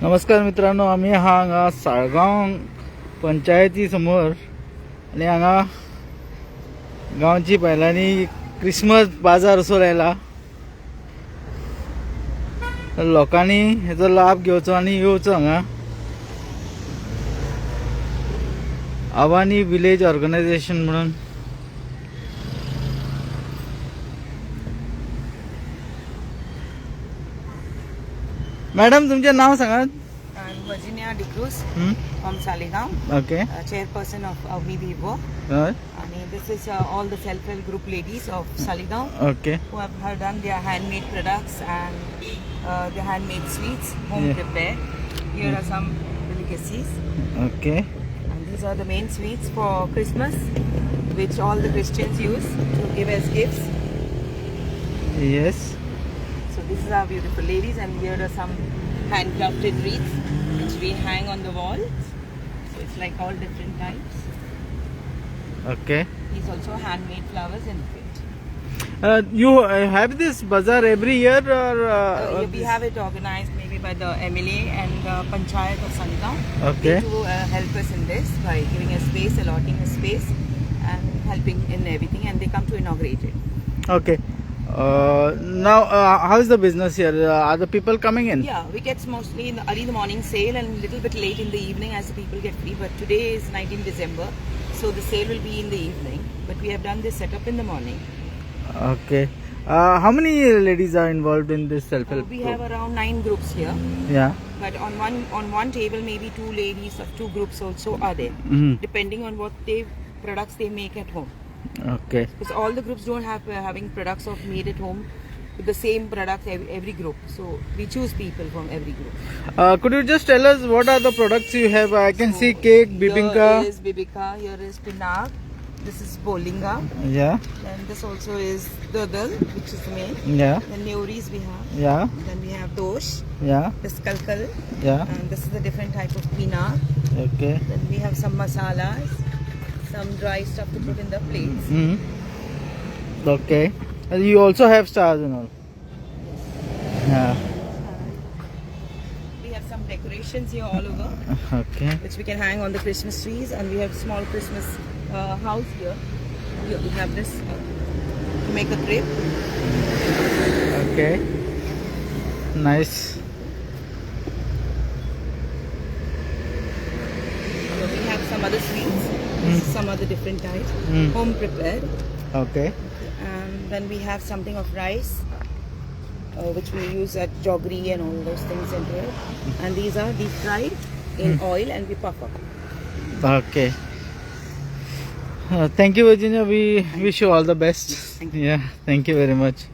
नमस्कार मित्रांनो, आम्ही हांगा साळगांव पंचायती समोर आणि हांगा गांवची बायलांनी क्रिसमस बाजार असो लायला. लोकांनी हेचो लाभ घेवचो आणि येवचो. हांगा आवानी विलेज ऑर्गनायझेशन म्हणून मॅडम तुमचे नाव सांगात. I'm Virginia D'Cruz from Saligaon, okay chairperson of Avni Vivo. And this is all the self-help group ladies of Saligaon okay who have done their handmade products and their handmade sweets, home prepared. Here are some delicacies. Okay And these are the main sweets for Christmas, which all the Christians use to give as gifts. Yes So this is our beautiful ladies, and here are some handcrafted wreaths which we hang on the wall. So it's like all different types. Okay. These also handmade flowers in it. You have this bazaar every year or We have it organized maybe by the MLA and Panchayat of Saligaon. Okay. They to help us in this by giving us space, allotting us space, and helping in everything. And they come to inaugurate it. Okay. Now, how is the business here? Are the people coming in? Yeah, we get mostly in the early in the morning sale and a little bit late in the evening as the people get free. But today is 19 December, so the sale will be in the evening. But we have done this setup in the morning. Okay. How many ladies are involved in this self-help We group? have around 9 groups here. Yeah. But on one table, maybe 2 ladies of 2 groups also are there, depending on what products they make at home. Okay. Because all the groups don't have having products of made at home with the same products every group. So we choose people from every group. Could you just tell us what are the products you have? I can see cake, bibinka. Here is bibinka. Here is pinag. This is bolinga. Yeah. And this also is dodal, which is the main. Yeah. Then neuris we have. Yeah. Then we have dosh. Yeah. This kalkal. Yeah. And this is a different type of pinag. Okay. Then we have some masalas, some dry stuff to put in the plates. Okay. And you also have stars and all. Yeah. We have some decorations here all over, Okay. which we can hang on the Christmas trees, and we have small Christmas house here. Here we have this to make a crepe. Okay. Nice. Here we have some other sweets, some other different types, home prepared. Okay. And then we have something of rice, which we use at jaggery and all those things in here. And these are deep fried in oil, and we puff up. Okay. Thank you, Virginia. We wish you all the best. Thank you. Yeah. Thank you very much.